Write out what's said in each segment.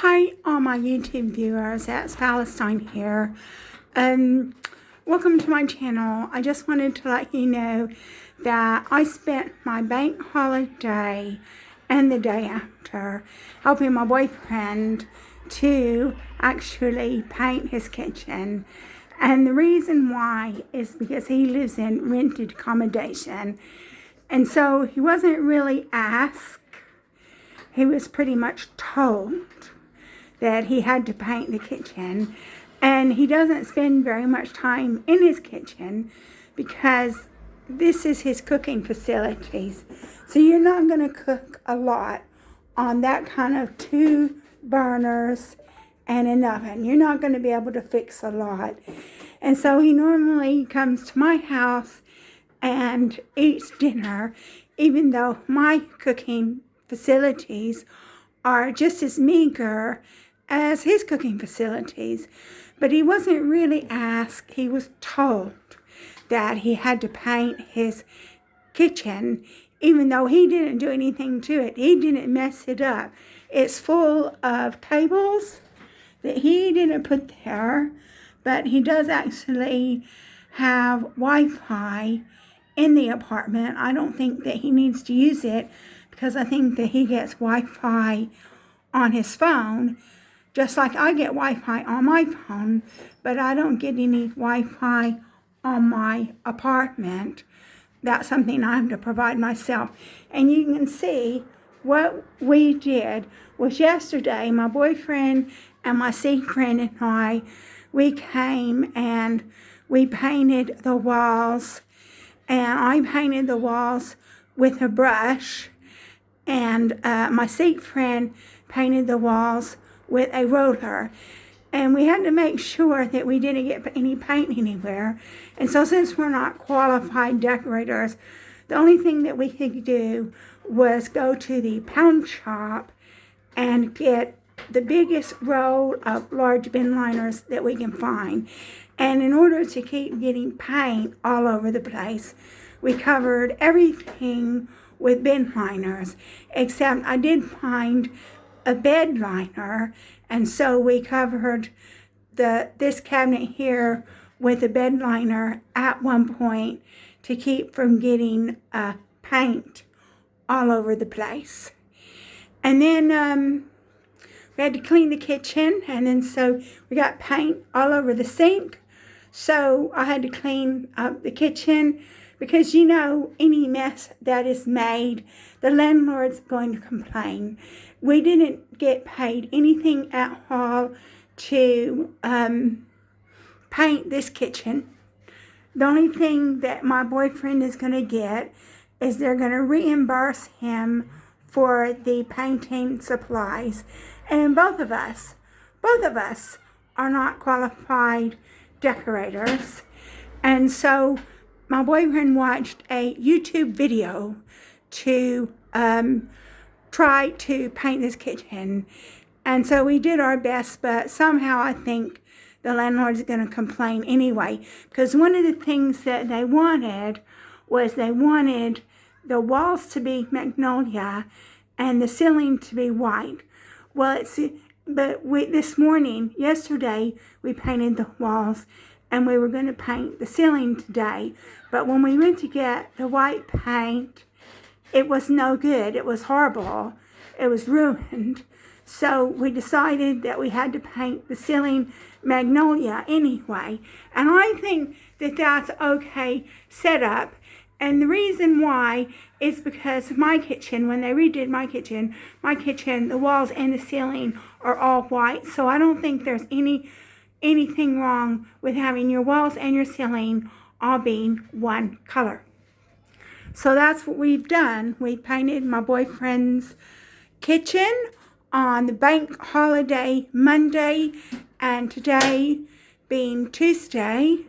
Hi, all my YouTube viewers. That's Palestine here. Welcome to my channel. I just wanted to let you know that I spent my bank holiday and the day after helping my boyfriend to actually paint his kitchen. And the reason why is because he lives in rented accommodation. And so he wasn't really asked. He was pretty much told that he had to paint the kitchen, and he doesn't spend very much time in his kitchen because this is his cooking facilities. So you're not going to cook a lot on that kind of 2 burners and an oven. You're not going to be able to fix a lot. And so he normally comes to my house and eats dinner, even though my cooking facilities are just as meager as his cooking facilities. But he wasn't really asked. He was told that he had to paint his kitchen, even though he didn't do anything to it. He didn't mess it up. It's full of tables that he didn't put there, but he does actually have Wi-Fi in the apartment. I don't think that he needs to use it because I think that he gets Wi-Fi on his phone, just like I get Wi-Fi on my phone, but I don't get any Wi-Fi on my apartment. That's something I have to provide myself. And you can see what we did was yesterday, my boyfriend and my Sikh friend and I, we came and we painted the walls. And I painted the walls with a brush, and my Sikh friend painted the walls with a roller. And we had to make sure that we didn't get any paint anywhere. And so since we're not qualified decorators, the only thing that we could do was go to the pound shop and get the biggest roll of large bin liners that we can find. And in order to keep getting paint all over the place, we covered everything with bin liners, except I did find a bed liner, and so we covered this cabinet here with a bed liner at one point to keep from getting paint all over the place. And then we had to clean the kitchen, and then so we got paint all over the sink. So I had to clean up the kitchen because, you know, any mess that is made, the landlord's going to complain. We didn't get paid anything at all to paint this kitchen. The only thing that my boyfriend is going to get is they're going to reimburse him for the painting supplies. And both of us are not qualified decorators. And so my boyfriend watched a YouTube video to try to paint this kitchen. And so we did our best, but somehow I think the landlord's going to complain anyway. Because one of the things that they wanted was they wanted the walls to be magnolia and the ceiling to be white. Well, yesterday, we painted the walls, and we were going to paint the ceiling today. But when we went to get the white paint, it was no good. It was horrible. It was ruined. So we decided that we had to paint the ceiling magnolia anyway. And I think that that's okay setup. And the reason why is because my kitchen, when they redid my kitchen, the walls and the ceiling are all white. So I don't think there's anything wrong with having your walls and your ceiling all being one color. So that's what we've done. We painted my boyfriend's kitchen on the bank holiday Monday, and today being Tuesday.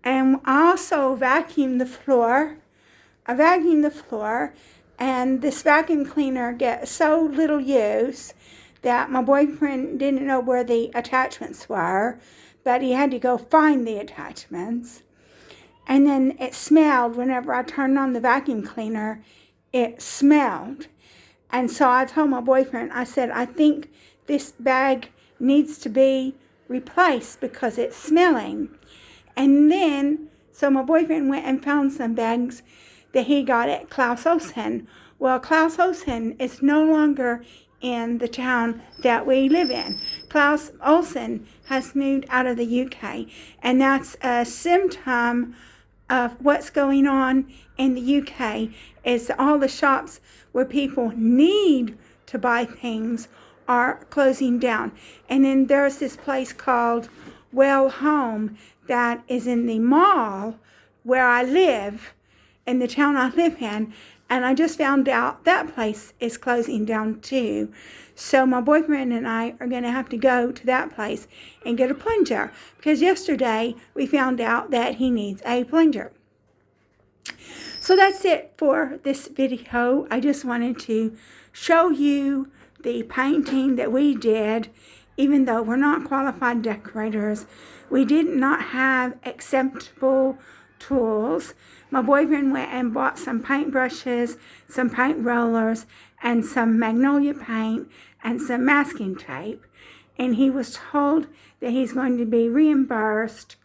And I also vacuumed the floor. And this vacuum cleaner gets so little use that my boyfriend didn't know where the attachments were, but he had to go find the attachments. And then it smelled. Whenever I turned on the vacuum cleaner, it smelled. And so I told my boyfriend, I said, I think this bag needs to be replaced because it's smelling. And then, so my boyfriend went and found some bags that he got at Klaus Olsen. Well, Klaus Olsen is no longer in the town that we live in. Klaus Olsen has moved out of the UK, and that's a symptom of what's going on in the UK is all the shops where people need to buy things are closing down. And then there's this place called Well Home that is in the mall where I live, in the town I live in, and I just found out that place is closing down too. So my boyfriend and I are going to have to go to that place and get a plunger, because yesterday we found out that he needs a plunger. So that's it for this video. I just wanted to show you the painting that we did. Even though we're not qualified decorators, we did not have acceptable tools. My boyfriend went and bought some paintbrushes, some paint rollers, and some magnolia paint, and some masking tape. And he was told that he's going to be reimbursed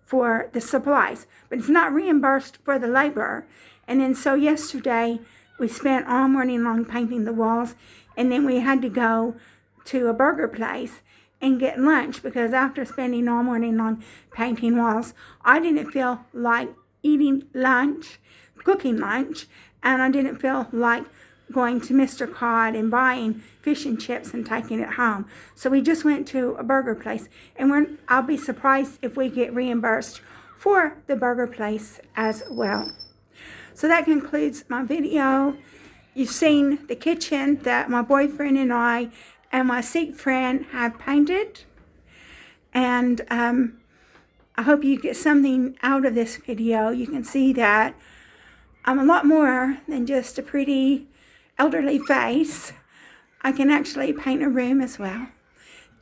for the supplies, but it's not reimbursed for the labor. And then so yesterday, we spent all morning long painting the walls, and then we had to go to a burger place and get lunch, because after spending all morning long painting walls, I didn't feel like eating lunch, cooking lunch, and I didn't feel like going to Mr. Cod and buying fish and chips and taking it home. So we just went to a burger place, and I'll be surprised if we get reimbursed for the burger place as well. So that concludes my video. You've seen the kitchen that my boyfriend and I and my Sikh friend have painted. And I hope you get something out of this video. You can see that I'm a lot more than just a pretty elderly face. I can actually paint a room as well.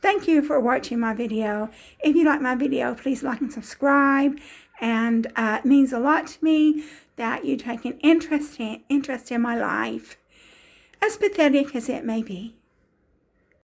Thank you for watching my video. If you like my video, please like and subscribe. And it means a lot to me that you take an interest in my life, as pathetic as it may be.